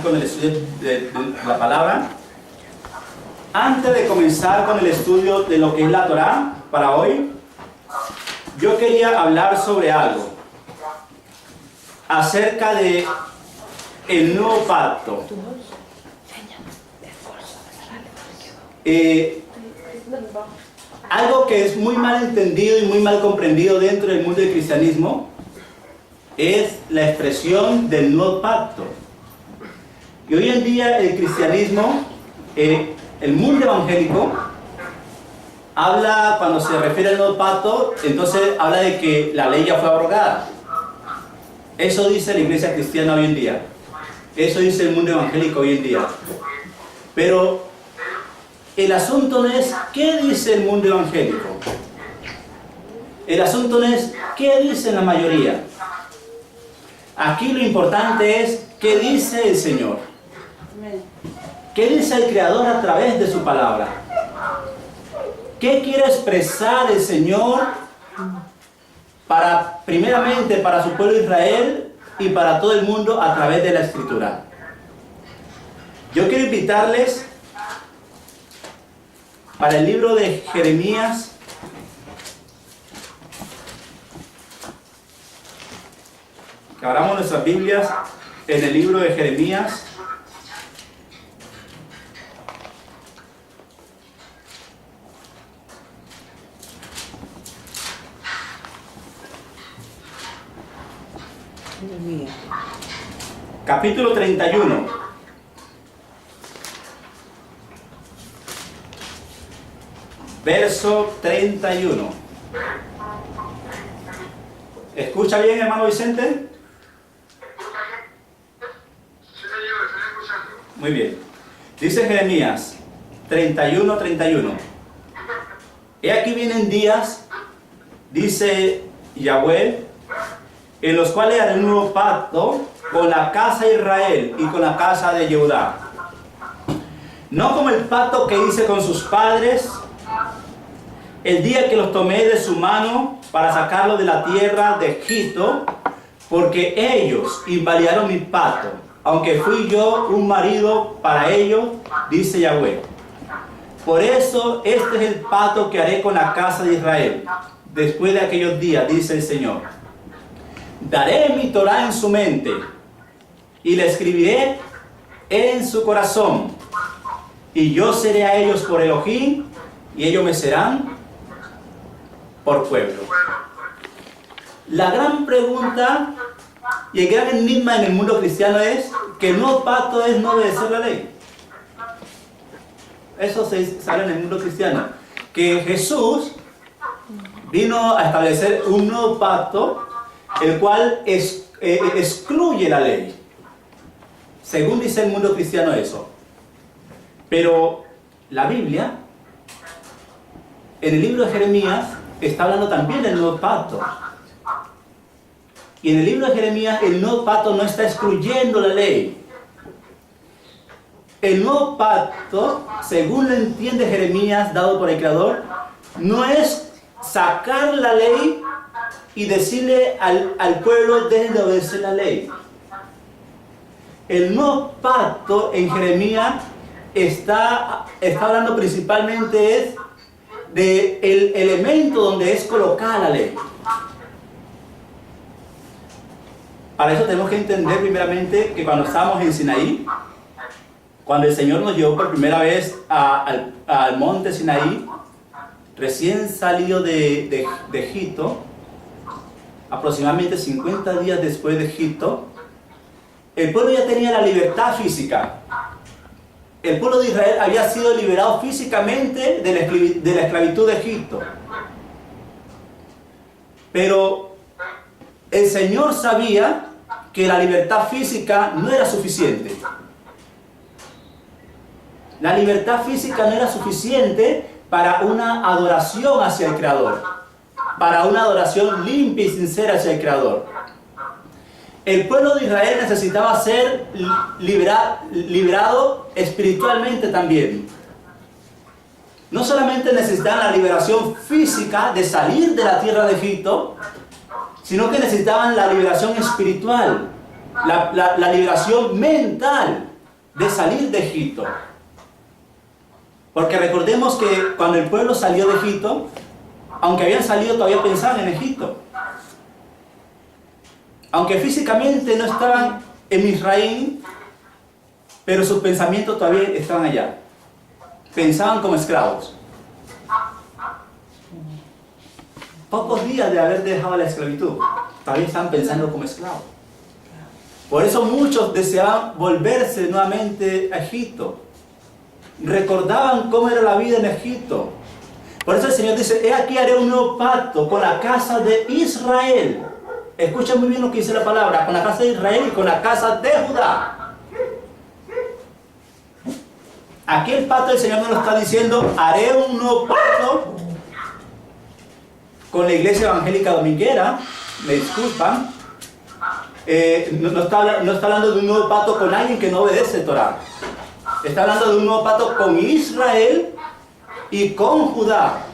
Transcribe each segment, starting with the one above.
Con el estudio de la palabra. Antes de comenzar con el estudio de lo que es la Torá para hoy, yo quería hablar sobre algo acerca de el nuevo pacto. Algo que es muy mal entendido y muy mal comprendido dentro del mundo del cristianismo es la expresión del nuevo pacto. Y hoy en día el cristianismo, el mundo evangélico, habla, cuando se refiere al nuevo pacto, entonces habla de que la ley ya fue abrogada. Eso dice la iglesia cristiana hoy en día. Eso dice el mundo evangélico hoy en día. Pero el asunto no es qué dice el mundo evangélico. El asunto no es qué dice la mayoría. Aquí lo importante es qué dice el Señor. ¿Qué dice el Creador a través de su palabra? ¿Qué quiere expresar el Señor primeramente para su pueblo Israel y para todo el mundo a través de la Escritura? Yo quiero invitarles para el libro de Jeremías, que abramos nuestras Biblias en el libro de Jeremías. Capítulo 31. Verso 31. ¿Escucha bien, hermano Vicente? Muy bien. Dice Jeremías 31, 31. He aquí vienen días, dice Yahweh, en los cuales haré un nuevo pacto con la casa de Israel y con la casa de Judá. No como el pacto que hice con sus padres, el día que los tomé de su mano para sacarlos de la tierra de Egipto, porque ellos invalidaron mi pacto, aunque fui yo un marido para ellos, dice Yahweh. Por eso este es el pacto que haré con la casa de Israel, después de aquellos días, dice el Señor. Daré mi Torá en su mente, y la escribiré en su corazón, y yo seré a ellos por Elohim, y ellos me serán por pueblo. La gran pregunta y el gran enigma en el mundo cristiano es que el nuevo pacto es no obedecer la ley. Eso se sabe en el mundo cristiano, que Jesús vino a establecer un nuevo pacto, el cual excluye la ley. Según dice el mundo cristiano eso. Pero la Biblia, en el libro de Jeremías, está hablando también del nuevo pacto. Y en el libro de Jeremías, el nuevo pacto no está excluyendo la ley. El nuevo pacto, según lo entiende Jeremías, dado por el Creador, no es sacar la ley y decirle al pueblo, dejen de obedecer la ley. El nuevo pacto en Jeremías está hablando principalmente del elemento donde es colocada la ley. Para eso tenemos que entender primeramente que cuando estábamos en Sinaí, cuando el Señor nos llevó por primera vez al monte Sinaí, recién salido de Egipto, aproximadamente 50 días después de Egipto, el pueblo ya tenía la libertad física. El pueblo de Israel había sido liberado físicamente de la esclavitud de Egipto. Pero el Señor sabía que la libertad física no era suficiente. La libertad física no era suficiente para una adoración hacia el Creador, para una adoración limpia y sincera hacia el Creador. El pueblo de Israel necesitaba ser liberado espiritualmente también. No solamente necesitaban la liberación física de salir de la tierra de Egipto, sino que necesitaban la liberación espiritual, la liberación mental. de salir de Egipto. Porque recordemos que cuando el pueblo salió de Egipto, aunque habían salido, todavía pensaban en Egipto. Aunque físicamente no estaban en Israel, pero sus pensamientos todavía estaban allá. Pensaban como esclavos. Pocos días de haber dejado la esclavitud, todavía estaban pensando como esclavos. Por eso muchos deseaban volverse nuevamente a Egipto. Recordaban cómo era la vida en Egipto. Por eso el Señor dice, he aquí haré un nuevo pacto con la casa de Israel. Escuchen muy bien lo que dice la palabra, con la casa de Israel y con la casa de Judá. Aquí el pacto del Señor nos lo está diciendo, haré un nuevo pacto con la iglesia evangélica dominguera, me disculpan. No está hablando de un nuevo pacto con alguien que no obedece el Torah. Está hablando de un nuevo pacto con Israel y con Judá.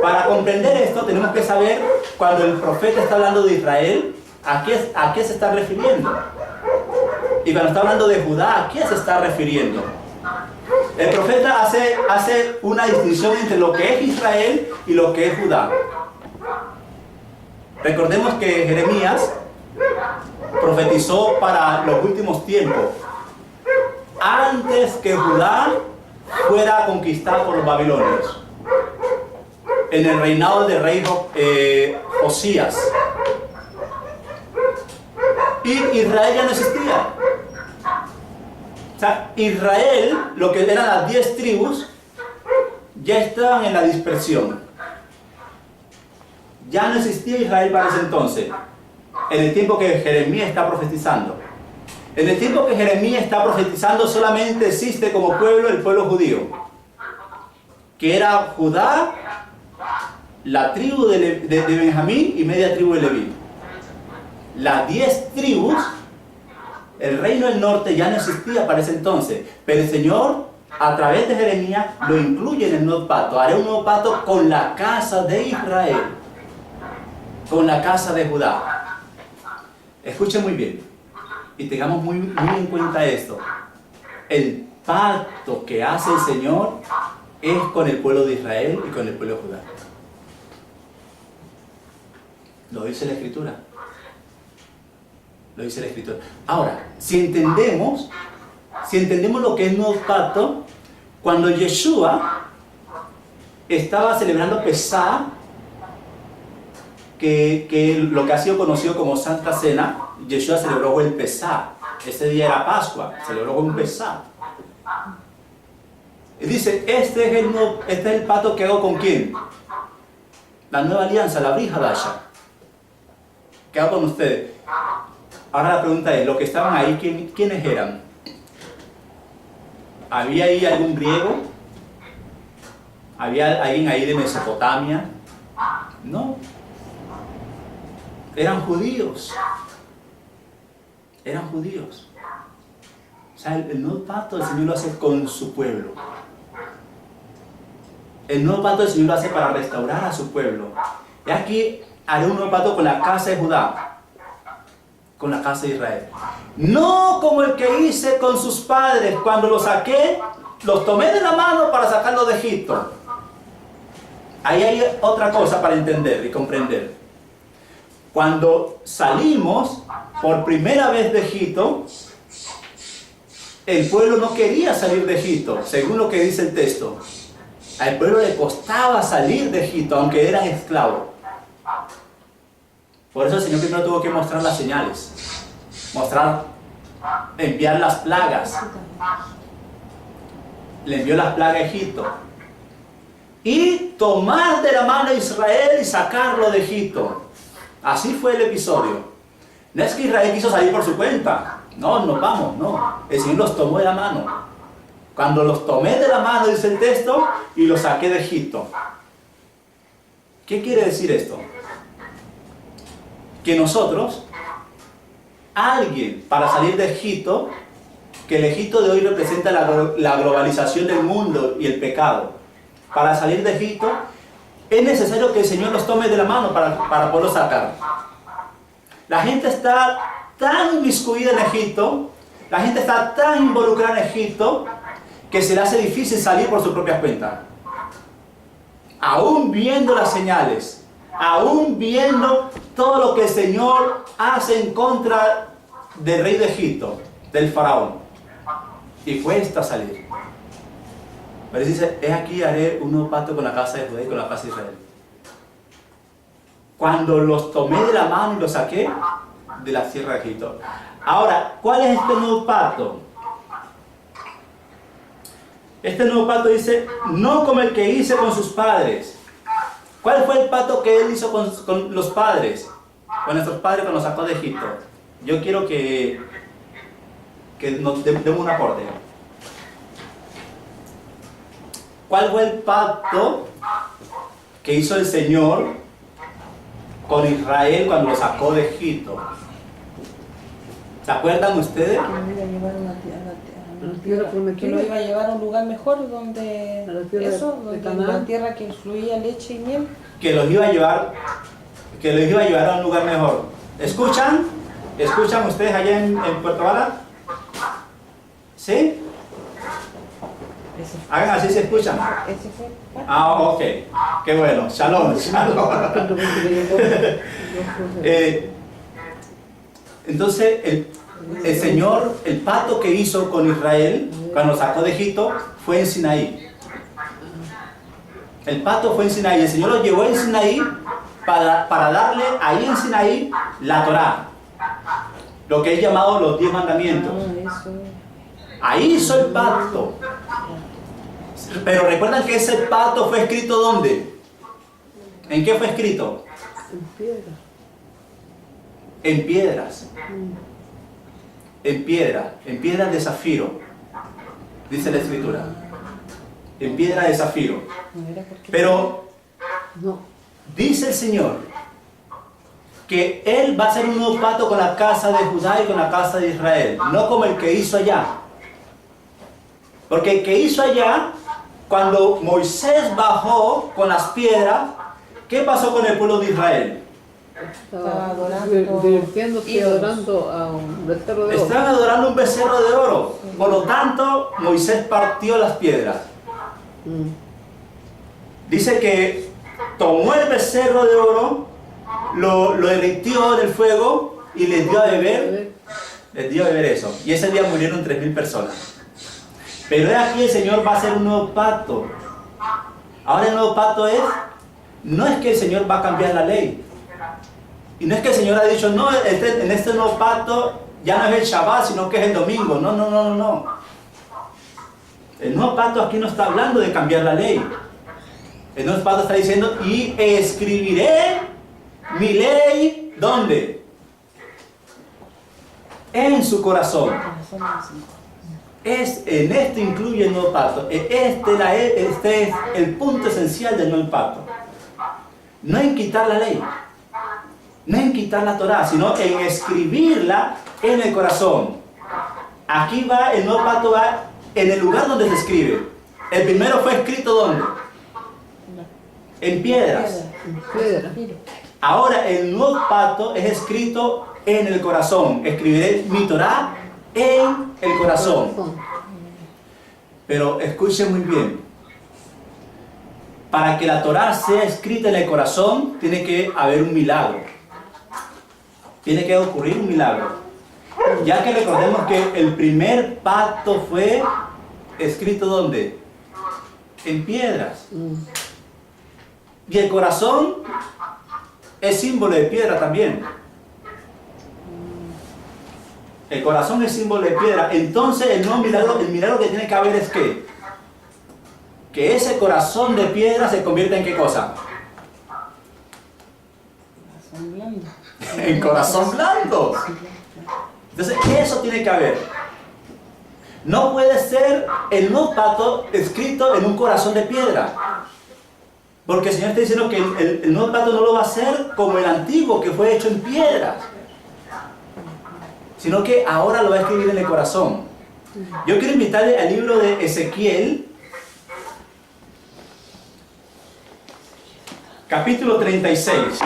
Para comprender esto tenemos que saber cuando el profeta está hablando de Israel, a qué se está refiriendo. Y cuando está hablando de Judá, ¿a qué se está refiriendo? El profeta hace una distinción entre lo que es Israel y lo que es Judá. Recordemos que Jeremías profetizó para los últimos tiempos, antes que Judá fuera conquistado por los babilonios, en el reinado del rey Josías. Y Israel ya no existía. O sea, Israel, lo que eran las 10 tribus, ya estaban en la dispersión. Ya no existía Israel para ese entonces, en el tiempo que Jeremías está profetizando. En el tiempo que Jeremías está profetizando solamente existe como pueblo el pueblo judío, que era Judá, la tribu de Benjamín y media tribu de Leví. Las 10 tribus, el reino del norte ya no existía para ese entonces, pero el Señor a través de Jeremías lo incluye en el nuevo pacto. Haré un nuevo pacto con la casa de Israel, con la casa de Judá. Escuchen muy bien y tengamos muy en cuenta esto. El pacto que hace el Señor es con el pueblo de Israel y con el pueblo de Judá. Lo dice la Escritura. Lo dice la Escritura. Ahora, si entendemos lo que es nuevo pacto, cuando Yeshua estaba celebrando Pesá, que lo que ha sido conocido como Santa Cena, Yeshua celebró el Pesá. Ese día era Pascua, celebró un Pesá. Y dice, este es el pacto que hago con quién. La nueva alianza, la Brit Hadasha. ¿Qué hago con ustedes? Ahora la pregunta es, los que estaban ahí, ¿quiénes eran? ¿Había ahí algún griego? ¿Había alguien ahí de Mesopotamia? No. Eran judíos. Eran judíos. O sea, el nuevo pacto el Señor lo hace con su pueblo. El nuevo pacto el Señor lo hace para restaurar a su pueblo. Y aquí haré un nuevo pacto con la casa de Judá, con la casa de Israel. No como el que hice con sus padres cuando los saqué, los tomé de la mano para sacarlos de Egipto. Ahí hay otra cosa para entender y comprender. Cuando salimos por primera vez de Egipto, el pueblo no quería salir de Egipto, según lo que dice el texto. Al pueblo le costaba salir de Egipto, aunque eran esclavos. Por eso el Señor primero tuvo que mostrar las señales, enviar las plagas. Le envió las plagas a Egipto. Y tomar de la mano a Israel y sacarlo de Egipto. Así fue el episodio. No es que Israel quiso salir por su cuenta. No, nos vamos, no. El Señor los tomó de la mano. Cuando los tomé de la mano, dice el texto, y los saqué de Egipto. ¿Qué quiere decir esto? Que nosotros, alguien para salir de Egipto, que el Egipto de hoy representa la globalización del mundo y el pecado, para salir de Egipto, es necesario que el Señor los tome de la mano para poderlos sacar. La gente está tan inmiscuida en Egipto, La gente está tan involucrada en Egipto que se le hace difícil salir por su propia cuenta. Aún viendo las señales, aún viendo todo lo que el Señor hace en contra del rey de Egipto, del faraón, y cuesta salir. Pero dice, he aquí haré un nuevo pacto con la casa de Judá y con la casa de Israel. Cuando los tomé de la mano y los saqué de la tierra de Egipto. Ahora, ¿cuál es este nuevo pacto? Este nuevo pacto dice, no como el que hice con sus padres. ¿Cuál fue el pacto que él hizo con los padres? Con nuestros padres cuando los sacó de Egipto. Yo quiero que nos demos un aporte. ¿Cuál fue el pacto que hizo el Señor con Israel cuando lo sacó de Egipto? ¿Se acuerdan ustedes? Que lo iba a llevar a un lugar mejor donde la tierra que fluía leche y miel. Que los iba a llevar a un lugar mejor. ¿Escuchan? ¿Escuchan ustedes allá en Puerto Vara? ¿Sí? Hagan así, se escuchan. Ese fue. Ah, ok. Qué bueno. Shalom, shalom. Entonces, el Señor, el pacto que hizo con Israel cuando sacó de Egipto fue en Sinaí. El pacto fue en Sinaí. El Señor lo llevó en Sinaí para darle ahí en Sinaí la Torá, lo que es llamado los 10 mandamientos. Ahí hizo el pacto. Pero recuerdan que ese pacto fue escrito ¿dónde? ¿En qué fue escrito? En piedras. En piedras de zafiro, dice la Escritura. En piedra de zafiro. Pero dice el Señor que Él va a hacer un nuevo pacto con la casa de Judá y con la casa de Israel, no como el que hizo allá. Porque el que hizo allá, cuando Moisés bajó con las piedras, ¿qué pasó con el pueblo de Israel? Estaba divirtiéndose y adorando a un becerro de oro. Estaban adorando un becerro de oro. Por lo tanto, Moisés partió las piedras. Dice que tomó el becerro de oro, lo derritió en el fuego y les dio a beber. Les dio a beber eso. Y ese día murieron 3.000 personas. Pero de aquí el Señor va a hacer un nuevo pacto. Ahora el nuevo pacto no es que el Señor va a cambiar la ley. Y no es que el Señor ha dicho, no, en este nuevo pacto ya no es el Shabbat, sino que es el domingo. No. El nuevo pacto aquí no está hablando de cambiar la ley. El nuevo pacto está diciendo, y escribiré mi ley, ¿dónde? En su corazón. En esto incluye el nuevo pacto. Este es el punto esencial del nuevo pacto. No en quitar la ley. No en quitar la Torá, sino en escribirla en el corazón. Aquí va, el nuevo pacto va en el lugar donde se escribe. El primero fue escrito ¿dónde? En piedras. Ahora el nuevo pacto es escrito en el corazón. Escribiré mi Torá en el corazón. Pero escuchen muy bien. Para que la Torá sea escrita en el corazón, tiene que haber un milagro. Tiene que ocurrir un milagro. Ya que recordemos que el primer pacto fue escrito ¿dónde? En piedras. Y el corazón es símbolo de piedra también. El corazón es símbolo de piedra. Entonces el milagro que tiene que haber es que ese corazón de piedra se convierta en ¿qué cosa? En corazón blando. Entonces eso tiene que haber. No puede ser el nuevo pacto escrito en un corazón de piedra. Porque el Señor está diciendo que el nuevo pacto no lo va a hacer como el antiguo que fue hecho en piedras, sino que ahora lo va a escribir en el corazón. Yo quiero invitarle al libro de Ezequiel, capítulo 36.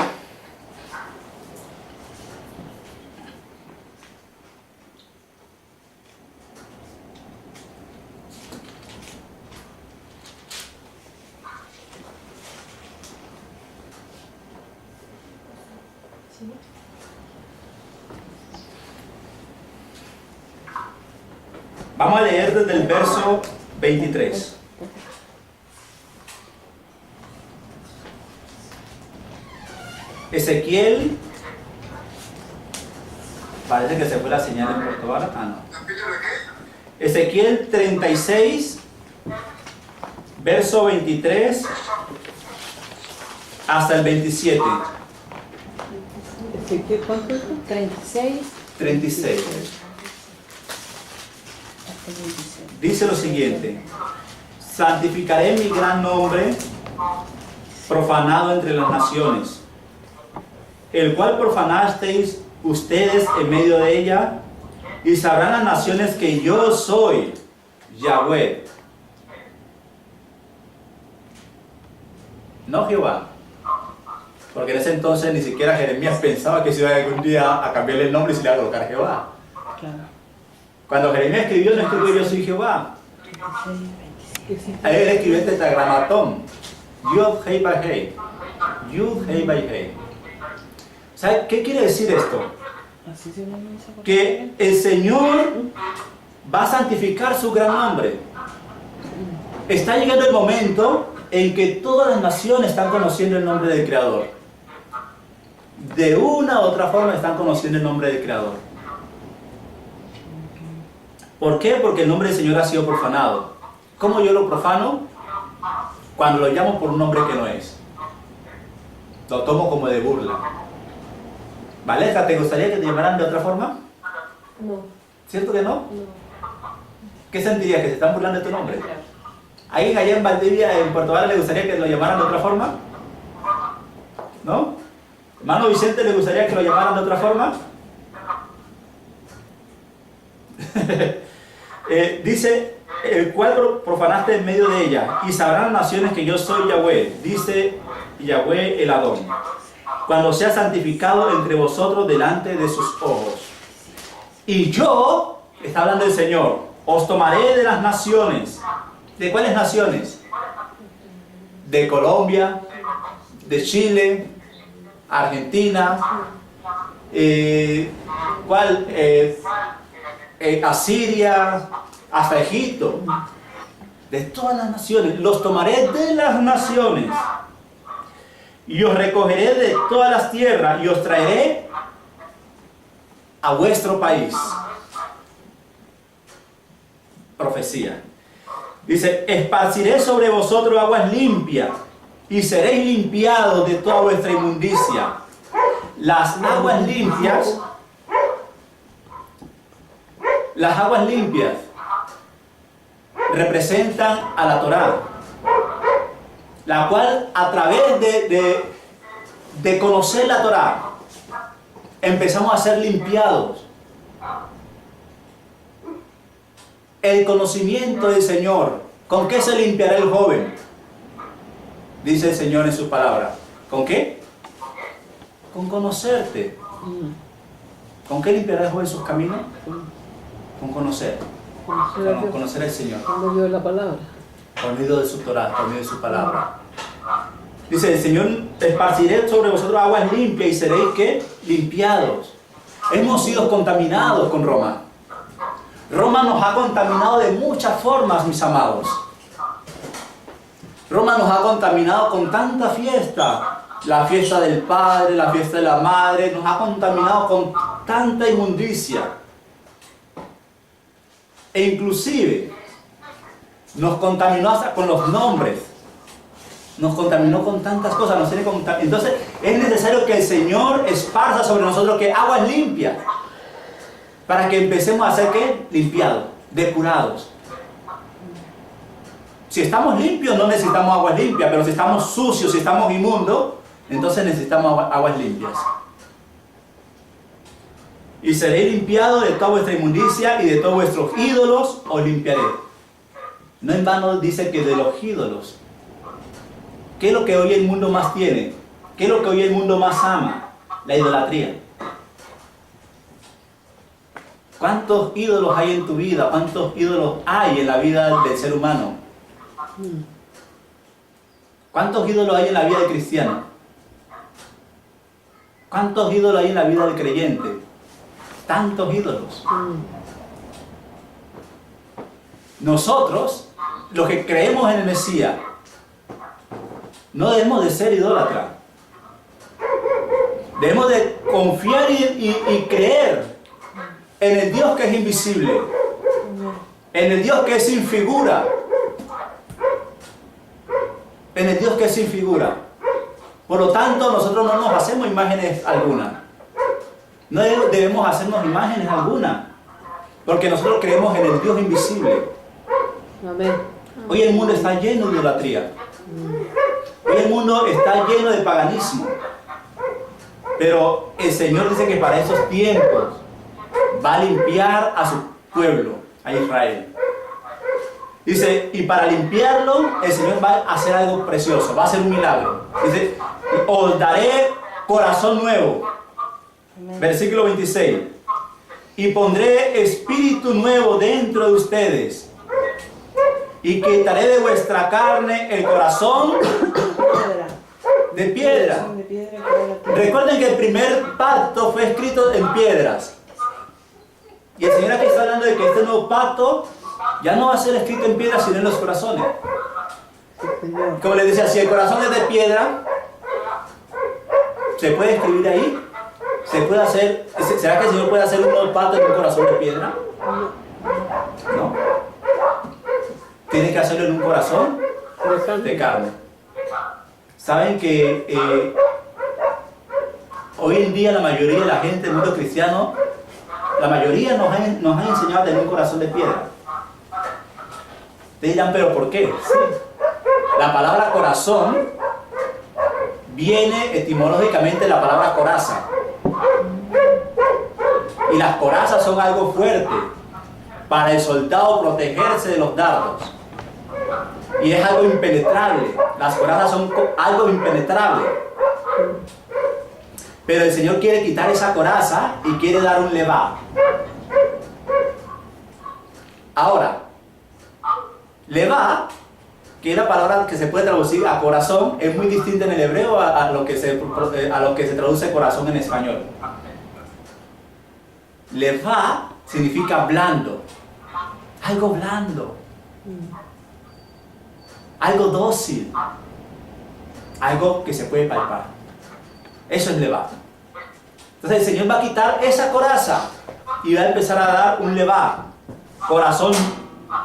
Vamos a leer desde el verso 23. Ezequiel, parece que se fue la señal en Portugal. Ah, no. Ezequiel 36, verso 23 hasta el 27. Ezequiel, ¿cuánto es? 36. 36. Hasta el 26. Dice lo siguiente: santificaré mi gran nombre, profanado entre las naciones, el cual profanasteis ustedes en medio de ella, y sabrán las naciones que yo soy Yahweh, no Jehová. Porque en ese entonces ni siquiera Jeremías pensaba que se iba algún día a cambiarle el nombre y se le iba a colocar Jehová. Claro. Cuando Jeremías escribió, no escribió yo soy Jehová. Él escribió el tetragramatón. Yud Hei Bai Hei. Yud Hei Bai Hei. ¿Sabe qué quiere decir esto? Así se pronuncia. Que el Señor va a santificar su gran nombre. Está llegando el momento en que todas las naciones están conociendo el nombre del Creador. De una u otra forma están conociendo el nombre del Creador. ¿Por qué? Porque el nombre del Señor ha sido profanado. ¿Cómo yo lo profano? Cuando lo llamo por un nombre que no es. Lo tomo como de burla. Valesca, ¿te gustaría que te llamaran de otra forma? No. ¿Cierto que no? No. ¿Qué sentirías? ¿Que se están burlando de tu nombre? ¿Ahí allá en Valdivia, en Puerto Vara, le gustaría que lo llamaran de otra forma? ¿No? ¿Hermano Vicente le gustaría que lo llamaran de otra forma? Dice, el cual profanaste en medio de ella, y sabrán las naciones que yo soy Yahweh, dice Yahweh el Adón, cuando sea santificado entre vosotros delante de sus ojos. Y yo, está hablando el Señor, os tomaré de las naciones. ¿De cuáles naciones? De Colombia, de Chile, Argentina, Asiria, hasta Egipto. De todas las naciones. Los tomaré de las naciones. Y os recogeré de todas las tierras y os traeré a vuestro país. Profecía. Dice, esparciré sobre vosotros aguas limpias y seréis limpiados de toda vuestra inmundicia. Las aguas limpias representan a la Torá, la cual a través de conocer la Torá empezamos a ser limpiados. El conocimiento del Señor. ¿Con qué se limpiará el joven? Dice el Señor en su palabra. ¿Con qué? Con conocerte. ¿Con qué limpiará el joven sus caminos? Con conocer. Con conocer al Señor. Por medio de la palabra. Por medio de su Torah, por medio de su palabra. Dice el Señor, esparciré sobre vosotros aguas limpias y seréis ¿qué? Limpiados. Hemos sido contaminados con Roma. Roma nos ha contaminado de muchas formas, mis amados. Roma nos ha contaminado con tanta fiesta. La fiesta del Padre, la fiesta de la Madre, nos ha contaminado con tanta inmundicia. E inclusive nos contaminó hasta con los nombres. Nos contaminó con tantas cosas. Entonces es necesario que el Señor esparza sobre nosotros que aguas limpias. Para que empecemos a ser ¿qué? Limpiados, depurados. Si estamos limpios no necesitamos aguas limpias, pero si estamos sucios, si estamos inmundos, entonces necesitamos aguas limpias. Y seréis limpiados de toda vuestra inmundicia y de todos vuestros ídolos os limpiaré. No en vano dice que de los ídolos. ¿Qué es lo que hoy el mundo más tiene? ¿Qué es lo que hoy el mundo más ama? La idolatría. ¿Cuántos ídolos hay en tu vida? ¿Cuántos ídolos hay en la vida del ser humano? ¿Cuántos ídolos hay en la vida del cristiano? ¿Cuántos ídolos hay en la vida del creyente? Tantos ídolos. nosotros, los que creemos en el Mesías, no debemos de ser idólatras. Debemos de confiar y creer en el Dios que es invisible, en el Dios que es sin figura, en el Dios que es sin figura. Por lo tanto, nosotros no nos hacemos imágenes alguna. No debemos hacernos imágenes alguna, porque nosotros creemos en el Dios invisible. Amén. Hoy el mundo está lleno de idolatría. Hoy el mundo está lleno de paganismo. Pero el Señor dice que para esos tiempos va a limpiar a su pueblo, a Israel. Dice, y para limpiarlo, el Señor va a hacer algo precioso, va a hacer un milagro. Dice, os daré corazón nuevo. Versículo 26. Y pondré espíritu nuevo dentro de ustedes. Y quitaré de vuestra carne el corazón de piedra. Recuerden que el primer pacto fue escrito en piedras. Y el Señor aquí está hablando de que este nuevo pacto ya no va a ser escrito en piedras, sino en los corazones. Como les decía, si el corazón es de piedra, ¿se puede escribir ahí? ¿Se puede hacer? ¿Será que el Señor puede hacer un nuevo pacto en un corazón de piedra? No. Tiene que hacerlo en un corazón de carne. Saben que hoy en día la mayoría de la gente del mundo cristiano, la mayoría nos han enseñado a tener un corazón de piedra. Te dirán, ¿pero por qué? Sí. La palabra corazón viene etimológicamente de la palabra coraza. Y las corazas son algo fuerte para el soldado protegerse de los dardos. Y es algo impenetrable. Las corazas son algo impenetrable. Pero el Señor quiere quitar esa coraza y quiere dar un levá. Ahora, levá, que es la palabra que se puede traducir a corazón, es muy distinta en el hebreo a lo que se traduce corazón en español. Levá significa blando, algo blando, algo dócil, algo que se puede palpar. Eso es levá. Entonces el Señor va a quitar esa coraza y va a empezar a dar un levá, corazón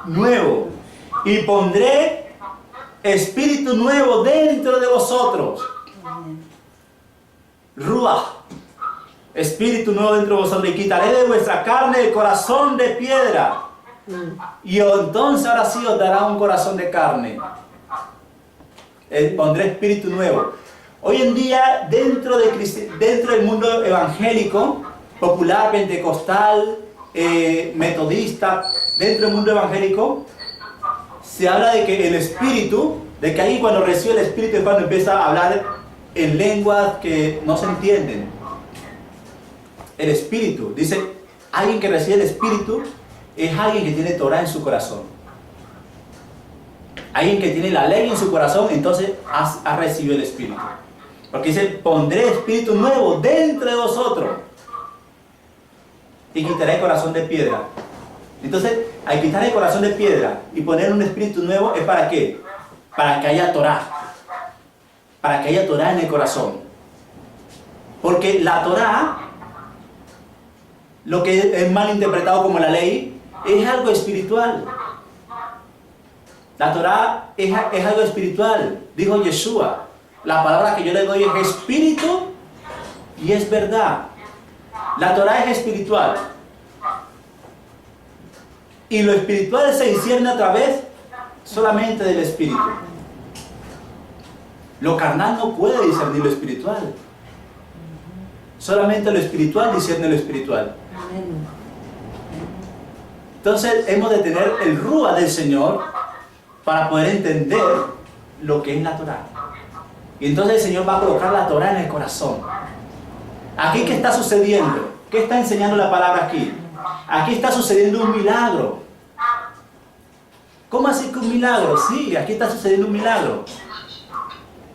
nuevo, y pondré espíritu nuevo dentro de vosotros. Ruach, espíritu nuevo dentro de vosotros, y quitaré de vuestra carne el corazón de piedra. Y entonces ahora sí os dará un corazón de carne. Pondré espíritu nuevo. Hoy en día, dentro del mundo evangélico, popular, pentecostal, metodista, dentro del mundo evangélico, se habla de que el espíritu, de que ahí cuando recibe el espíritu es cuando empieza a hablar en lenguas que no se entienden. El espíritu, dice, alguien que recibe el espíritu es alguien que tiene Torah en su corazón. Alguien que tiene la ley en su corazón, entonces ha recibido el espíritu. Porque dice, pondré espíritu nuevo dentro de vosotros y quitaré el corazón de piedra. Entonces, al quitar el corazón de piedra y poner un espíritu nuevo, ¿es para qué? Para que haya Torah. Para que haya Torah en el corazón. Porque la Torah, lo que es mal interpretado como la ley, es algo espiritual. La Torah es algo espiritual. Dijo Yeshua, la palabra que yo le doy es espíritu y es verdad. La Torah es espiritual. Y lo espiritual se discierne a través solamente del espíritu. Lo carnal no puede discernir lo espiritual. Solamente lo espiritual discierne lo espiritual. Entonces hemos de tener el Ruach del Señor para poder entender lo que es la Torah. Y entonces el Señor va a colocar la Torah en el corazón. ¿Aquí qué está sucediendo? ¿Qué está enseñando la palabra aquí? Aquí está sucediendo un milagro. ¿Cómo así que un milagro? Sí, aquí está sucediendo un milagro.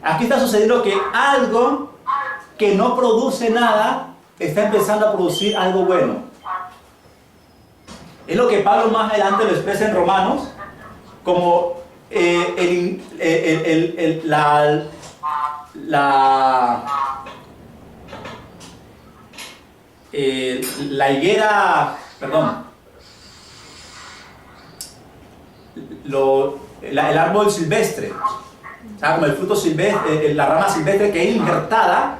Aquí está sucediendo que algo que no produce nada está empezando a producir algo bueno. Es lo que Pablo más adelante lo expresa en Romanos como la higuera, perdón, el árbol silvestre, o sea, como el fruto silvestre, la rama silvestre que es injertada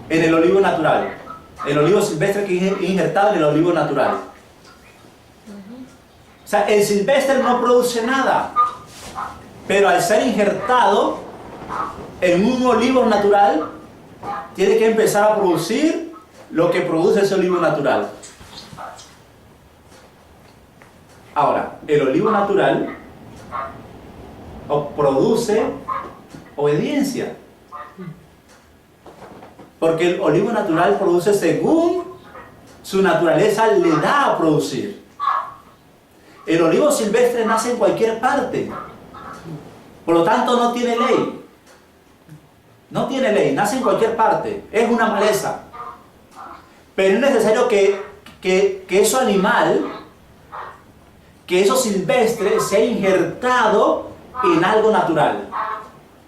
en el olivo natural. El olivo silvestre que es injertado en el olivo natural. O sea, el silvestre no produce nada, pero al ser injertado en un olivo natural, tiene que empezar a producir lo que produce ese olivo natural. Ahora, el olivo natural produce obediencia. Porque el olivo natural produce según su naturaleza le da a producir. El olivo silvestre nace en cualquier parte. Por lo tanto, no tiene ley. No tiene ley, nace en cualquier parte. Es una maleza. Pero es necesario que eso animal, que eso silvestre, sea injertado en algo natural.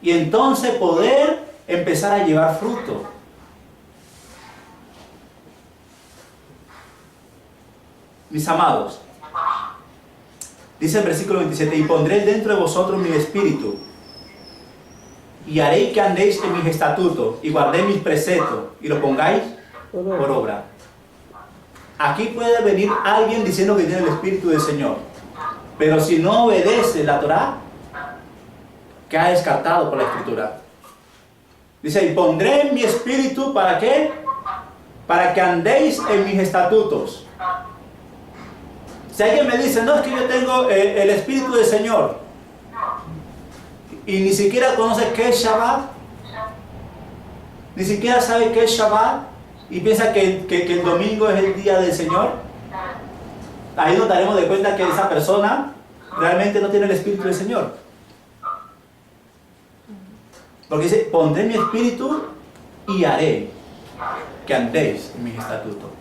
Y entonces poder empezar a llevar fruto. Mis amados, dice el versículo 27, y pondré dentro de vosotros mi espíritu, y haré que andéis en mis estatutos, y guardéis mis preceptos, y lo pongáis por obra. Aquí puede venir alguien diciendo que tiene el espíritu del Señor, pero si no obedece la Torá, queda descartado por la Escritura. Dice, y pondré mi espíritu, ¿para qué? Para que andéis en mis estatutos. Si alguien me dice, no, es que yo tengo el Espíritu del Señor, y ni siquiera conoce qué es Shabbat, ni siquiera sabe qué es Shabbat, y piensa que el domingo es el día del Señor, ahí nos daremos de cuenta que esa persona realmente no tiene el Espíritu del Señor. Porque dice, pondré mi Espíritu y haré que andéis en mis estatutos.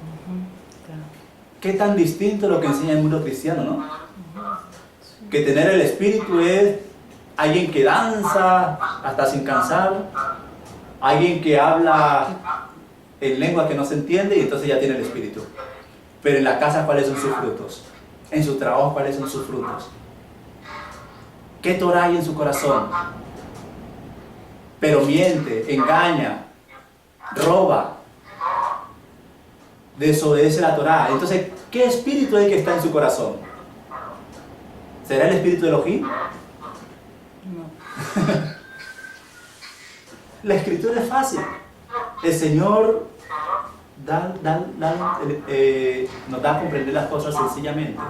Qué tan distinto lo que enseña el mundo cristiano, ¿no? Que tener el espíritu es alguien que danza hasta sin cansar, alguien que habla en lengua que no se entiende y entonces ya tiene el espíritu. Pero en la casa, ¿cuáles son sus frutos? En su trabajo, ¿cuáles son sus frutos? ¿Qué Torah hay en su corazón? Pero miente, engaña, roba, desobedece la Torá. Entonces, ¿qué espíritu es el que está en su corazón? ¿Será el espíritu de Elohim? No. La escritura es fácil. El Señor nos da a comprender las cosas sencillamente.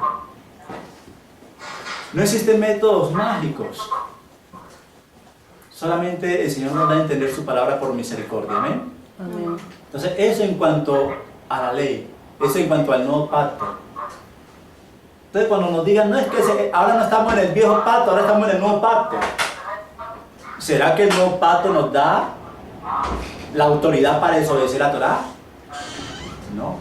No existen métodos mágicos. Solamente el Señor nos da a entender su palabra por misericordia. ¿Amén? Amén. Entonces, eso en cuanto a la ley, eso en cuanto al nuevo pacto. Entonces cuando nos digan, no es que ahora no estamos en el viejo pacto, ahora estamos en el nuevo pacto, ¿será que el nuevo pacto nos da la autoridad para desobedecer la Torá? No.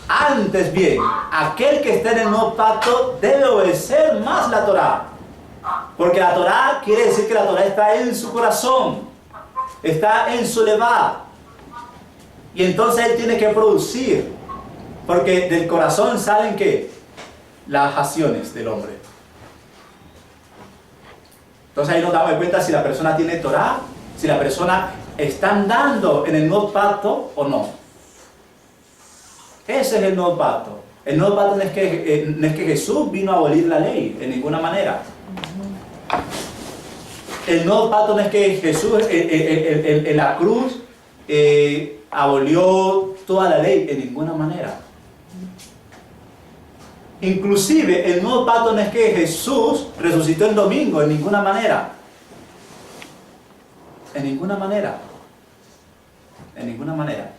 Antes bien, aquel que está en el nuevo pacto debe obedecer más la Torá, porque la Torá quiere decir que la Torá está en su corazón, está en su levá. Y entonces él tiene que producir, porque del corazón salen ¿qué? Las acciones del hombre. Entonces ahí nos damos cuenta si la persona tiene Torá, si la persona está andando en el nuevo pacto o no. Ese es el nuevo pacto. El nuevo pacto no es que Jesús vino a abolir la ley, en ninguna manera. El nuevo pacto no es que Jesús en la cruz abolió toda la ley, en ninguna manera. Inclusive el nuevo pacto no es que Jesús resucitó el domingo, en ninguna manera. En ninguna manera. En ninguna manera.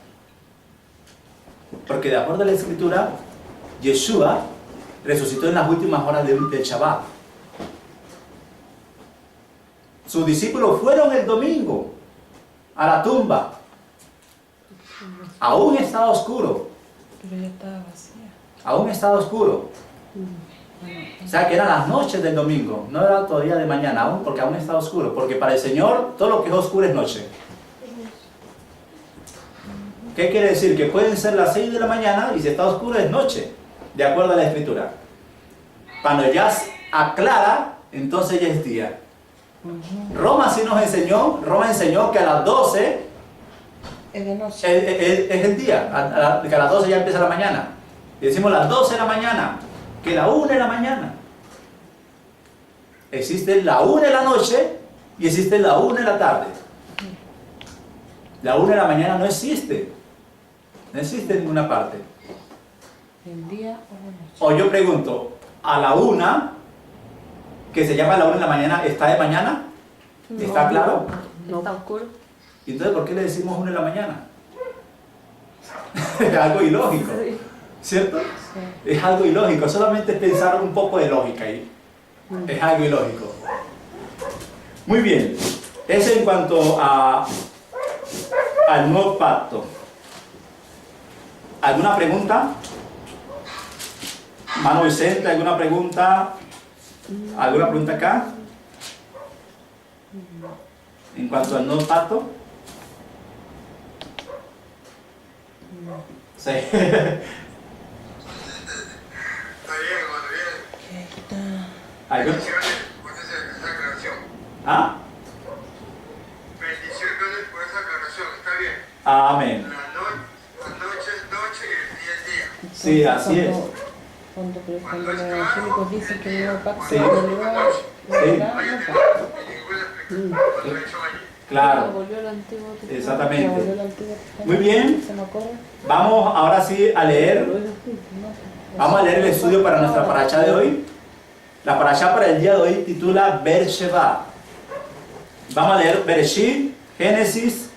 Porque de acuerdo a la Escritura, Yeshua resucitó en las últimas horas del Shabbat. Sus discípulos fueron el domingo a la tumba. Aún estaba oscuro. Pero ya estaba vacía. Aún estaba oscuro. O sea, que eran las noches del domingo, no era todavía de mañana, aún, porque aún estaba oscuro. Porque para el Señor, todo lo que es oscuro es noche. ¿Qué quiere decir? Que pueden ser las 6 de la mañana y si está oscuro es noche, de acuerdo a la Escritura. Cuando ya aclara, entonces ya es día. Roma sí nos enseñó, Roma enseñó que a las 12 es de noche. es el día, que a las 12 ya empieza la mañana. Y decimos las 12 de la mañana, que la 1 de la mañana. Existe la 1 de la noche y existe la 1 de la tarde. La 1 de la mañana no existe. No existe en ninguna parte. ¿El día o la noche? O yo pregunto, a la 1, que se llama la 1 de la mañana, ¿está de mañana? ¿Está claro? No. Está oscuro. ¿Y entonces por qué le decimos 1 de la mañana? Es algo ilógico, Sí. ¿cierto? Sí. Es algo ilógico, solamente pensar un poco de lógica ahí. Es algo ilógico. Muy bien, eso en cuanto al nuevo pacto. ¿Alguna pregunta? Mano Vicente, ¿alguna pregunta? ¿Alguna pregunta acá? En cuanto al nuevo pacto. Sí. Está bien, hermano, bien. ¿Algún- Bendiciones por esa aclaración. ¿Ah? Bendiciones por esa aclaración, está bien. Amén. La noche es noche y el día es día. Sí, así es. Cuando los evangélicos dicen que el nuevo pacto Sí. es de lugar, Sí. No hay ninguna explicación cuando lo he hecho allí. Claro, Volvió al antiguo Testamento. que exactamente. volvió al Antiguo Testamento. Muy bien. Se me ocurre. Vamos ahora sí a leer. Vamos a leer el estudio para nuestra paracha de hoy. La paracha para el día de hoy titula Beersheba. Vamos a leer Bereshit, Génesis,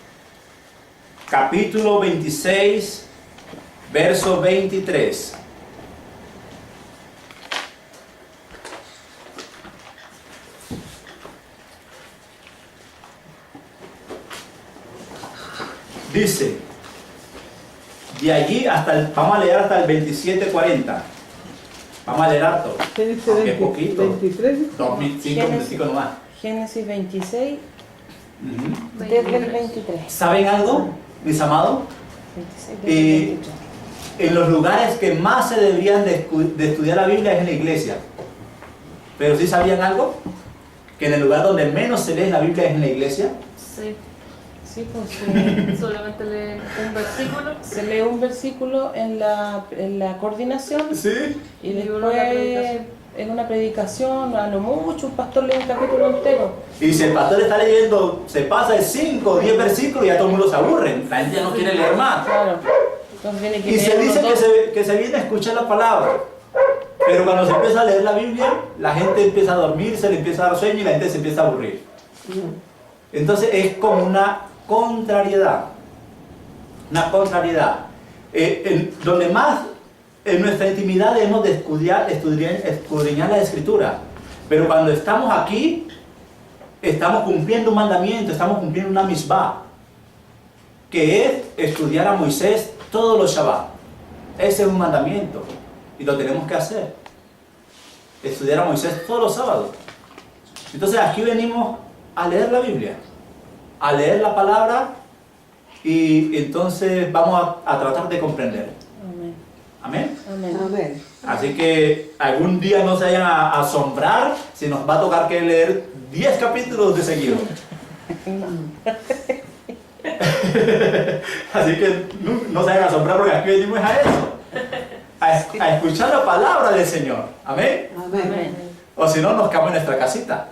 capítulo 26, verso 23. Dice, de allí hasta vamos a leer hasta el 27:40. Vamos a leer harto. ¿Qué dice Aunque poquito. 23? 2005 nomás. Génesis 26, Ujú. desde el 23. ¿Saben algo, mis amados? 26 desde el 23. En los lugares que más se deberían de estudiar la Biblia es en la iglesia. Pero ¿sí sabían algo? Que en el lugar donde menos se lee la Biblia es en la iglesia. Sí. Sí, pues Solamente leen un versículo. se lee un versículo en la coordinación Sí. y Y uno en la después predicación. en una predicación, a lo mucho, un pastor lee un capítulo entero. Y si el pastor está leyendo, se pasa de 5 o 10 versículos y ya todo el mundo se aburre. La gente ya no quiere leer más. Claro. Entonces viene que Y se leer dice unos que se viene a escuchar la palabra. Pero cuando se empieza a leer la Biblia, la gente empieza a dormir, se le empieza a dar sueño y la gente se empieza a aburrir. Entonces es como una contrariedad. Una contrariedad. Donde más en nuestra intimidad debemos de escudriñar la Escritura. Pero cuando estamos aquí, estamos cumpliendo un mandamiento, estamos cumpliendo una misbah, que es estudiar a Moisés todos los Shabbat. Ese es un mandamiento y lo tenemos que hacer. Estudiar a Moisés todos los sábados. Entonces aquí venimos a leer la Biblia, a leer la palabra y entonces vamos a tratar de comprender. Amén. Amén. Amén. Amén. Así que algún día no se vayan a asombrar si nos va a tocar que leer 10 capítulos de seguido. Así que no se vayan a asombrar porque aquí venimos a eso. A escuchar la palabra del Señor. Amén. Amén. O si no, nos quedamos en nuestra casita.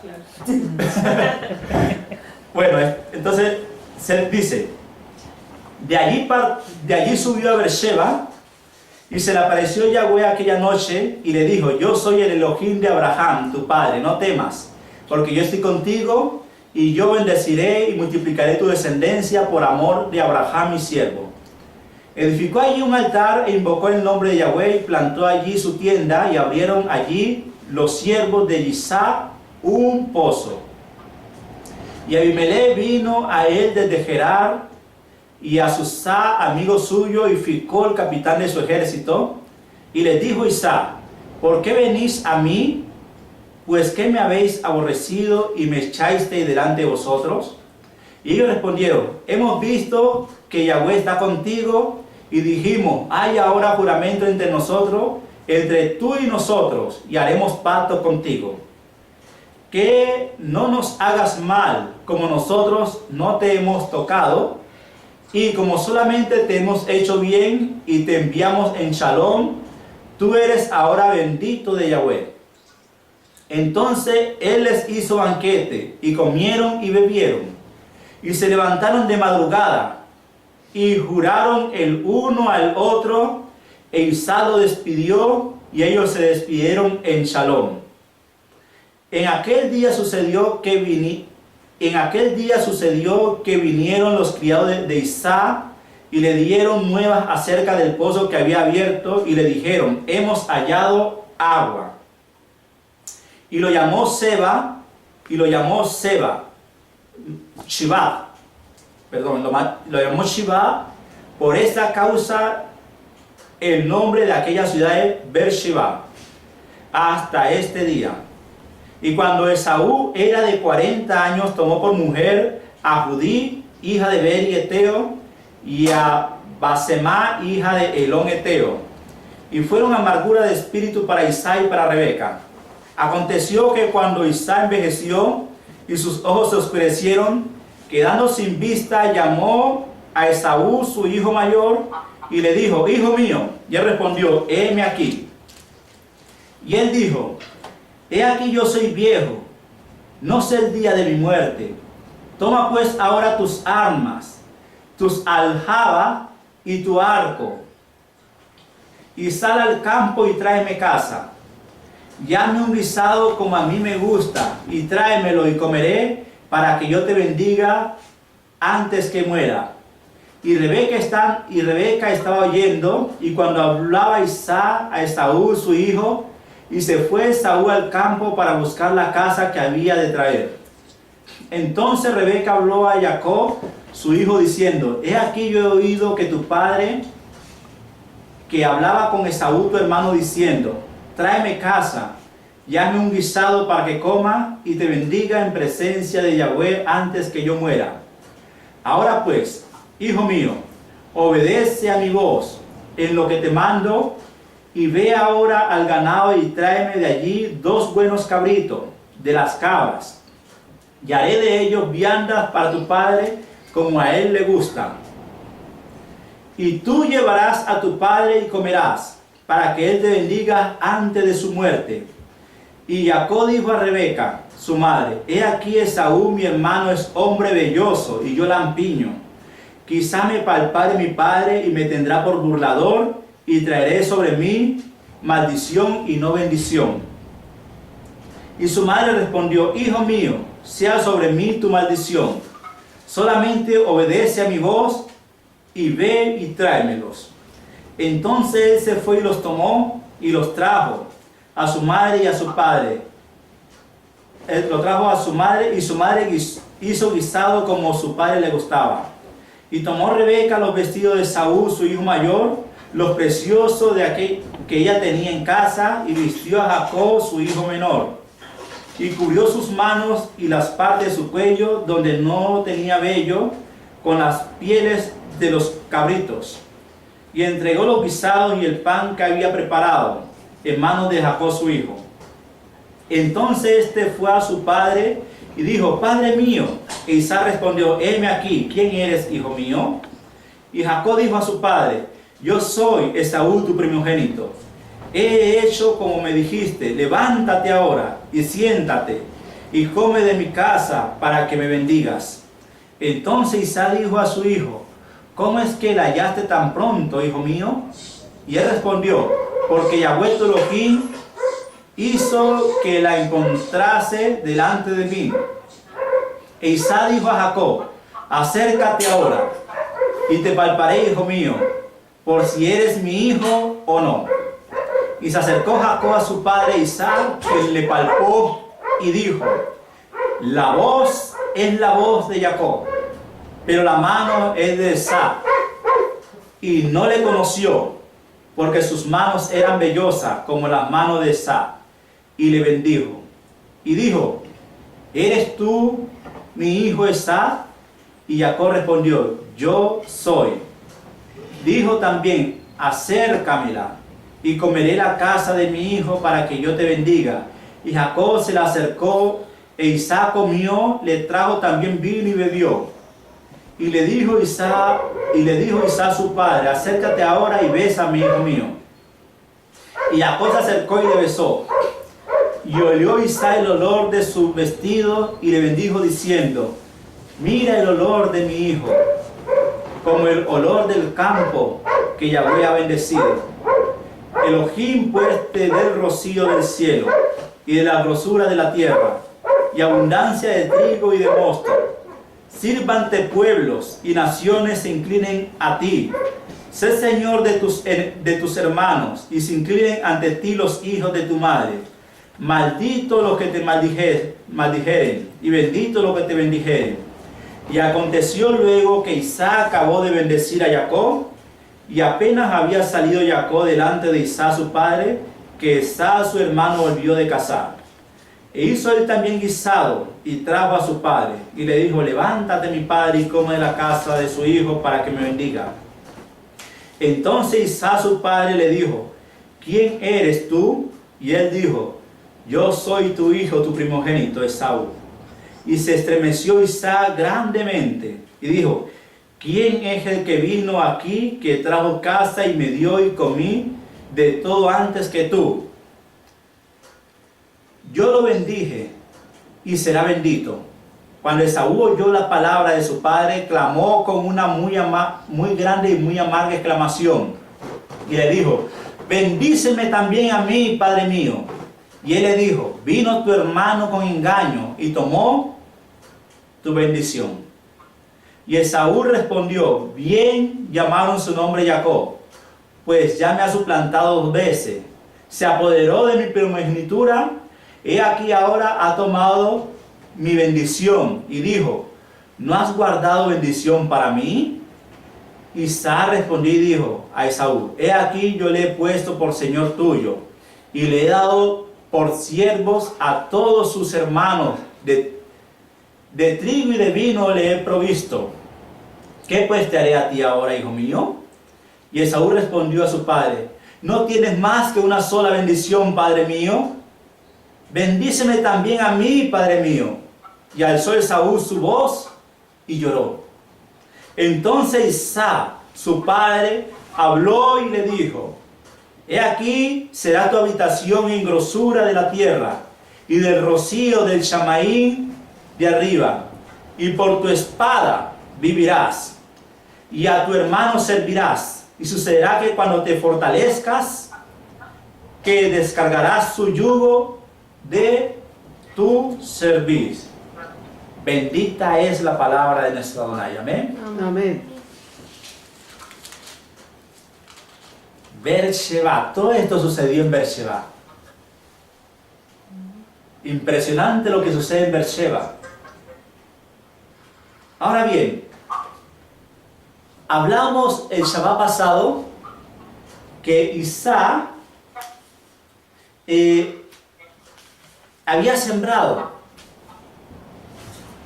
Bueno, entonces se dice, de allí subió a Beersheba y se le apareció Yahweh aquella noche y le dijo, yo soy el Elohim de Abraham, tu padre, no temas, porque yo estoy contigo y yo bendeciré y multiplicaré tu descendencia por amor de Abraham mi siervo. Edificó allí un altar e invocó el nombre de Yahweh y plantó allí su tienda y abrieron allí los siervos de Isaac un pozo. Y Abimelech vino a él desde Gerar y a Susá, amigo suyo, y Ficol, capitán de su ejército, Y les dijo Isaac: ¿por qué venís a mí? Pues que me habéis aborrecido y me echasteis delante de vosotros. Y ellos respondieron: hemos visto que Yahweh está contigo, y dijimos: hay ahora juramento entre nosotros, entre tú y nosotros, y haremos pacto contigo, que no nos hagas mal, como nosotros no te hemos tocado, y como solamente te hemos hecho bien y te enviamos en shalom, tú eres ahora bendito de Yahweh. Entonces él les hizo banquete, y comieron y bebieron, y se levantaron de madrugada, y juraron el uno al otro, e Isaac lo despidió, y ellos se despidieron en shalom. En aquel día sucedió que vinieron los criados de Isaac, y le dieron nuevas acerca del pozo que había abierto, y le dijeron: hemos hallado agua. Y lo llamó Seba, Shiva, lo llamó Shiva. Por esta causa el nombre de aquella ciudad es Beersheba hasta este día. Y cuando Esaú era de 40 años, tomó por mujer a Judí, hija de Beri Eteo, y a Basemá, hija de Elón Eteo, y fueron amargura de espíritu para Isaac y para Rebeca. Aconteció que cuando Isaac envejeció y sus ojos se oscurecieron, quedando sin vista, llamó a Esaú, su hijo mayor, y le dijo: hijo mío. Y él respondió: heme aquí. Y él dijo: he aquí yo soy viejo, no sé el día de mi muerte. Toma pues ahora tus armas, tus aljaba y tu arco, y sal al campo y tráeme caza. Llame un guisado como a mí me gusta, y tráemelo y comeré, para que yo te bendiga antes que muera. Y Rebeca estaba oyendo, y cuando hablaba Isaac a Esaú su hijo, y se fue Esaú al campo para buscar la caza que había de traer. Entonces Rebeca habló a Jacob su hijo diciendo: he aquí yo he oído que tu padre, que hablaba con Esaú tu hermano, diciendo: tráeme caza, y hazme un guisado para que coma y te bendiga en presencia de Yahweh antes que yo muera. Ahora pues, hijo mío, obedece a mi voz en lo que te mando, y ve ahora al ganado y tráeme de allí 2 buenos cabritos de las cabras, y haré de ellos viandas para tu padre como a él le gusta. Y tú llevarás a tu padre y comerás, para que él te bendiga antes de su muerte. Y Jacob dijo a Rebeca, su madre: he aquí Esaú mi hermano es hombre velloso, y yo lampiño. Quizá me palpare mi padre y me tendrá por burlador, y traeré sobre mí maldición y no bendición. Y su madre respondió: hijo mío, sea sobre mí tu maldición, solamente obedece a mi voz, y ve y tráemelos. Entonces él se fue y los tomó y los trajo a su madre y a su padre. Él lo trajo a su madre, y su madre hizo guisado como su padre le gustaba. Y tomó Rebeca los vestidos de Esaú su hijo mayor, los preciosos de aquel que ella tenía en casa, y vistió a Jacob su hijo menor, y cubrió sus manos y las partes de su cuello donde no tenía vello, con las pieles de los cabritos, y entregó los guisados y el pan que había preparado en manos de Jacob su hijo. Entonces este fue a su padre y dijo: padre mío. E Isaac respondió: heme aquí, ¿quién eres, hijo mío? Y Jacob dijo a su padre: yo soy Esaú tu primogénito. He hecho como me dijiste, levántate ahora y siéntate y come de mi casa para que me bendigas. Entonces Isaac dijo a su hijo: ¿cómo es que la hallaste tan pronto, hijo mío? Y él respondió: porque Yahweh tu Elohim hizo que la encontrase delante de mí. E Isaac dijo a Jacob: acércate ahora y te palparé, hijo mío, por si eres mi hijo o no. Y se acercó Jacob a su padre Isaac, que le palpó y dijo: la voz es la voz de Jacob, pero la mano es de Isaac. Y no le conoció. porque sus manos eran vellosas como las manos de Esá. Y le bendijo. Y dijo, ¿eres tú mi hijo Esá? Y Jacob respondió, yo soy. Dijo también, acércamela, y comeré la casa de mi hijo para que yo te bendiga. Y Jacob se la acercó, e Isaac comió, le trajo también vino y bebió. Y le dijo Isaac a su padre, acércate ahora y bésame, hijo mío. Y Jacob se acercó y le besó. Y olió Isaac el olor de su vestido y le bendijo diciendo, mira el olor de mi hijo, como el olor del campo que Yahweh ha bendecido. Elohim pues te dé el rocío del cielo y de la grosura de la tierra, y abundancia de trigo y de mosto. Sírvante pueblos y naciones se inclinen a ti. Sé Señor de tus hermanos, y se inclinen ante ti los hijos de tu madre. Maldito los que te maldijeren, y bendito los que te bendijeren. Y aconteció luego que Isaac acabó de bendecir a Jacob, y apenas había salido Jacob delante de Isaac su padre, que Esá su hermano volvió de cazar. E hizo él también guisado, y trajo a su padre, y le dijo, levántate mi padre, y come de la casa de su hijo, para que me bendiga. Entonces Isaac su padre le dijo, ¿quién eres tú? Y él dijo, yo soy tu hijo, tu primogénito, Esaú. Y se estremeció Isaac grandemente, y dijo, ¿quién es el que vino aquí, que trajo casa y me dio y comí de todo antes que tú? Yo lo bendije, y será bendito. Cuando Esaú oyó la palabra de su padre, clamó con una muy grande y muy amarga exclamación. Y le dijo, bendíceme también a mí, padre mío. Y él le dijo, vino tu hermano con engaño y tomó tu bendición. Y Esaú respondió, bien llamaron su nombre Jacob, pues ya me ha suplantado 2 veces. Se apoderó de mi primogenitura, he aquí ahora ha tomado mi bendición. Y dijo, ¿no has guardado bendición para mí? Isaac respondió y dijo a Esaú, he aquí yo le he puesto por señor tuyo, y le he dado por siervos a todos sus hermanos, de trigo y de vino le he provisto. ¿Qué pues te haré a ti ahora, hijo mío? Y Esaú respondió a su padre, ¿no tienes más que una sola bendición, padre mío? Bendíceme también a mí, padre mío. Y alzó Esaú su voz y lloró. Entonces Isaac, su padre, habló y le dijo, he aquí será tu habitación en grosura de la tierra, y del rocío del Shamaín de arriba, y por tu espada vivirás, y a tu hermano servirás. Y sucederá que cuando te fortalezcas, que descargarás su yugo de tu servicio. Bendita es la palabra de nuestro Adonai. Amén. Amén. Beersheba, todo esto sucedió en Beersheba. Impresionante lo que sucede en Beersheba. Ahora bien, hablamos el Shabbat pasado que Isaac había sembrado.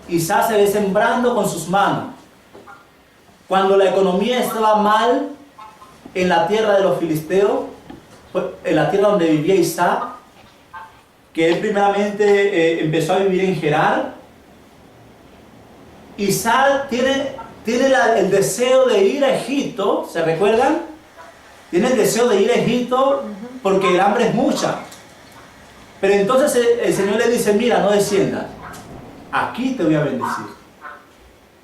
Isaac se ve sembrando con sus manos. Cuando la economía estaba mal en la tierra de los filisteos, en la tierra donde vivía Isaac, que él primeramente empezó a vivir en Gerar, Isaac tiene el deseo de ir a Egipto, ¿se recuerdan? Tiene el deseo de ir a Egipto porque el hambre es mucha. Pero entonces el Señor le dice, mira, no desciendas, aquí te voy a bendecir.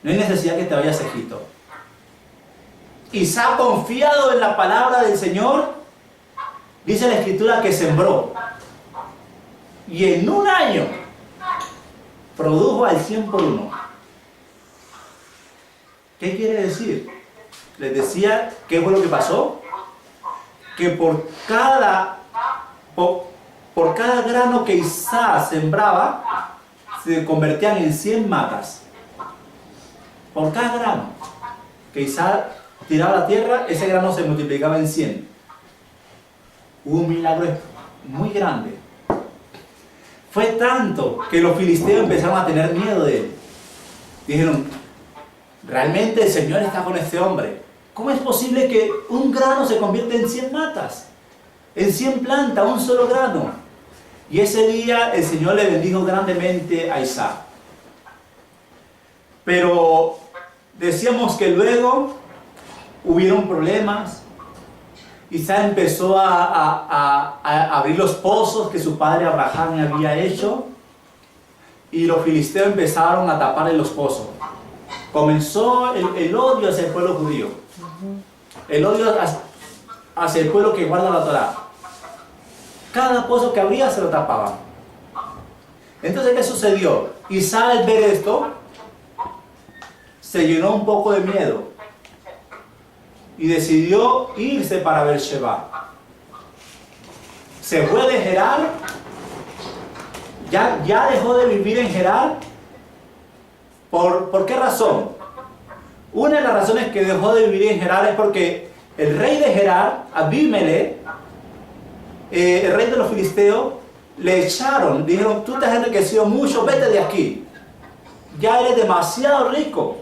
No hay necesidad que te vayas a Egipto. Isaac, confiado en la palabra del Señor, dice la Escritura que sembró. Y en un año produjo al 100 por 1. ¿Qué quiere decir? Les decía, ¿qué fue lo que pasó? Que por cada grano que Isaac sembraba, se convertían en 100 matas. Por cada grano que Isaac tiraba a la tierra, ese grano se multiplicaba en 100. hubo un milagro muy grande. Fue tanto que los filisteos empezaron a tener miedo de él. Dijeron, realmente el Señor está con este hombre. ¿Cómo es posible que un grano se convierta en 100 matas? En 100 plantas, un solo grano. Y ese día el Señor le bendijo grandemente a Isaac. Pero decíamos que luego hubieron problemas. Isaac empezó a abrir los pozos que su padre Abraham había hecho. Y los filisteos empezaron a taparle los pozos. Comenzó el odio hacia el pueblo judío. El odio hacia el pueblo que guarda la Torá. Cada pozo que abría se lo tapaban. Entonces, ¿qué sucedió? Isaac, al ver esto, se llenó un poco de miedo y decidió irse para Beersheba. Se fue de Gerar, ya dejó de vivir en Gerar. ¿Por qué razón? Una de las razones que dejó de vivir en Gerar es porque el rey de Gerar, Abimelech, el rey de los filisteos, le echaron, dijeron, tú te has enriquecido mucho, vete de aquí, ya eres demasiado rico.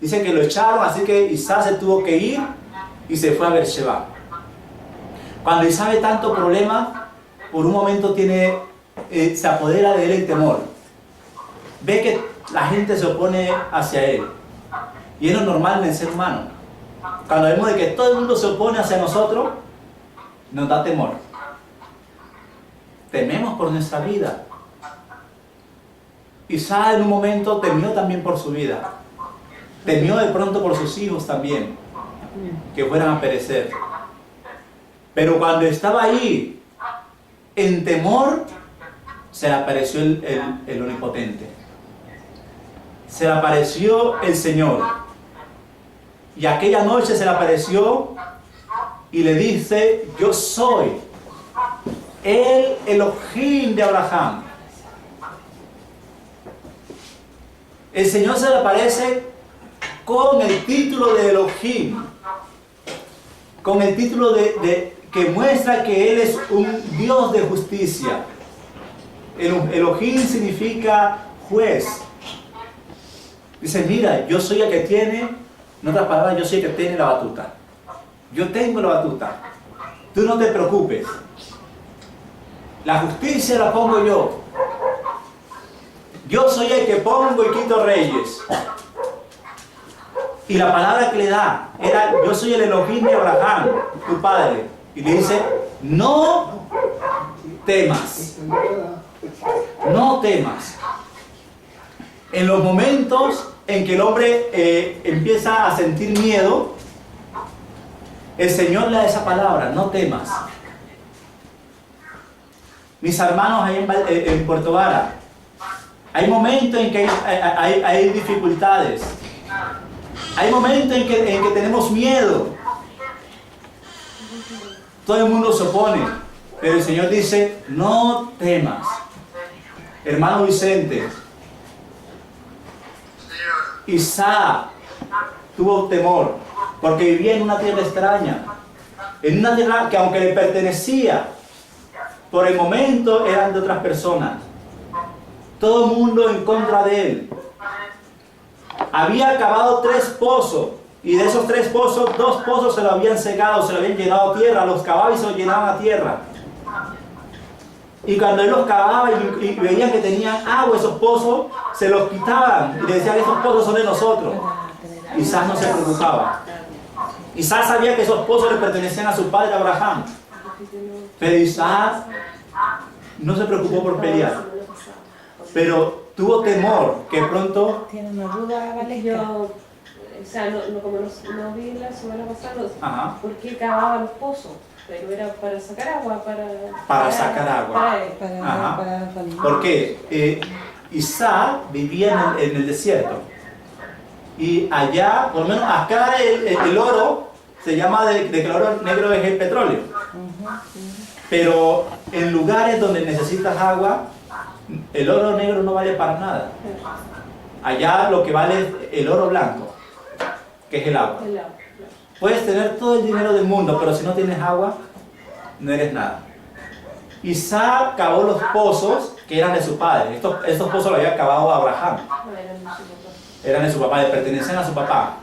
Dicen que lo echaron, así que Isaac se tuvo que ir y se fue a Beersheba. Cuando Isaac ve tanto problema, por un momento se apodera de él el temor. Ve que la gente se opone hacia él. Y es lo normal en el ser humano. Cuando vemos de que todo el mundo se opone hacia nosotros, nos da temor. Tememos por nuestra vida. Isaac en un momento temió también por su vida. Temió de pronto por sus hijos también, que fueran a perecer. Pero cuando estaba ahí, en temor, se le apareció el Omnipotente. Se le apareció el Señor. Y aquella noche se le apareció y le dice, yo soy el Elohim de Abraham. El Señor se le aparece con el título de Elohim, con el título que muestra que Él es un Dios de justicia. Elohim significa juez. Dice, mira, yo soy el que tiene, en otras palabras, yo soy el que tiene la batuta. Yo tengo la batuta. Tú no te preocupes. La justicia la pongo yo. Yo soy el que pongo y quito reyes. Y la palabra que le da era, yo soy el Elohim de Abraham, tu padre. Y le dice, no temas. No temas. En los momentos en que el hombre empieza a sentir miedo, el Señor le da esa palabra, no temas. Mis hermanos ahí en Puerto Vara, hay momentos en que hay dificultades. Hay momentos en que tenemos miedo. Todo el mundo se opone. Pero el Señor dice, no temas. Hermano Vicente, Isaac tuvo temor porque vivía en una tierra extraña. En una tierra que aunque le pertenecía, por el momento eran de otras personas. Todo el mundo en contra de él. Había acabado 3 pozos. Y de esos 3 pozos, 2 pozos se lo habían secado, se lo habían llenado a tierra. Los cavaba y se los llenaban a tierra. Y cuando él los cavaba y veían que tenían agua esos pozos, se los quitaban. Y le decían, esos pozos son de nosotros. Isaac no se preocupaba. Isaac sabía que esos pozos le pertenecían a su padre Abraham. Pero Isaac no se preocupó por pelear. Pero tuvo temor que pronto... ¿Tiene una duda, Valesca? Yo, o sea, como no vi la semana pasada, Ajá. ¿por qué cavaba los pozos? Pero era para sacar agua, para sacar agua. Para la familia. Porque Isaac vivía en el desierto. Y allá, por lo menos acá el oro se llama de que el oro negro es el petróleo. Pero en lugares donde necesitas agua, el oro negro no vale para nada. Allá lo que vale es el oro blanco, que es el agua. Puedes tener todo el dinero del mundo, pero si no tienes agua, no eres nada. Isaac cavó los pozos que eran de su padre. Estos pozos los había cavado Abraham. Eran de su papá, le pertenecían a su papá.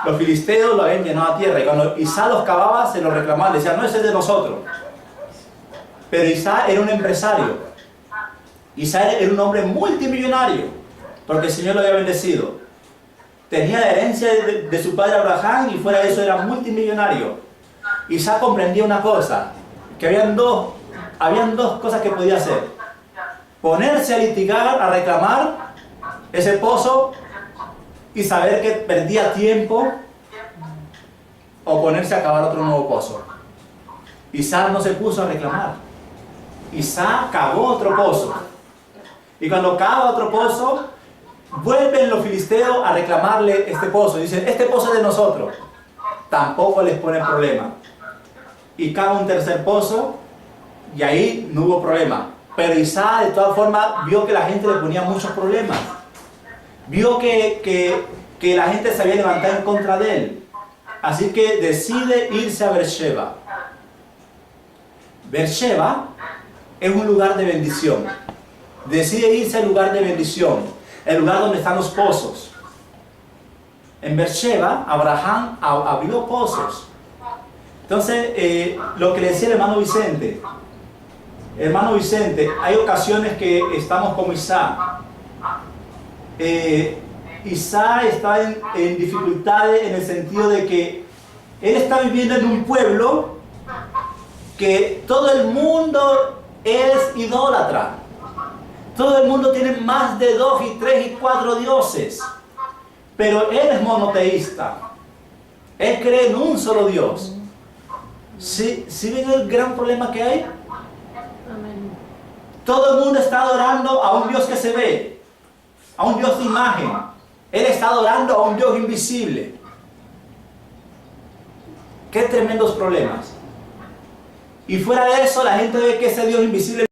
Los filisteos lo habían llenado a tierra y cuando Isaac los cavaba se los reclamaban, decían, no, ese es de nosotros. Pero Isaac era un empresario. Isaac era un hombre multimillonario porque el Señor lo había bendecido. Tenía la herencia de su padre Abraham y fuera de eso era multimillonario. Isaac comprendía una cosa, que habían dos cosas que podía hacer. Ponerse a litigar, a reclamar ese pozo y saber que perdía tiempo, o ponerse a cavar otro nuevo pozo. Isaac no se puso a reclamar. Isaac cavó otro pozo. Y cuando cava otro pozo, vuelven los filisteos a reclamarle este pozo. Dicen, este pozo es de nosotros. Tampoco les pone problema. Y cava un tercer pozo y ahí no hubo problema. Pero Isaac de todas formas vio que la gente le ponía muchos problemas. Vio que la gente se había levantado en contra de él. Así que decide irse a Beersheba. Beersheba es un lugar de bendición. Decide irse al lugar de bendición, el lugar donde están los pozos. En Beersheba, Abraham abrió pozos. Entonces, lo que le decía el hermano Vicente, hay ocasiones que estamos como Isaac. Isaac está en dificultades en el sentido de que él está viviendo en un pueblo que todo el mundo es idólatra. Todo el mundo tiene más de 2 y 3 y 4 dioses. Pero él es monoteísta. Él cree en un solo Dios. ¿Sí ven el gran problema que hay? Amén. Todo el mundo está adorando a un Dios que se ve, a un Dios de imagen. Él está adorando a un Dios invisible. Qué tremendos problemas. Y fuera de eso, la gente ve que ese Dios invisible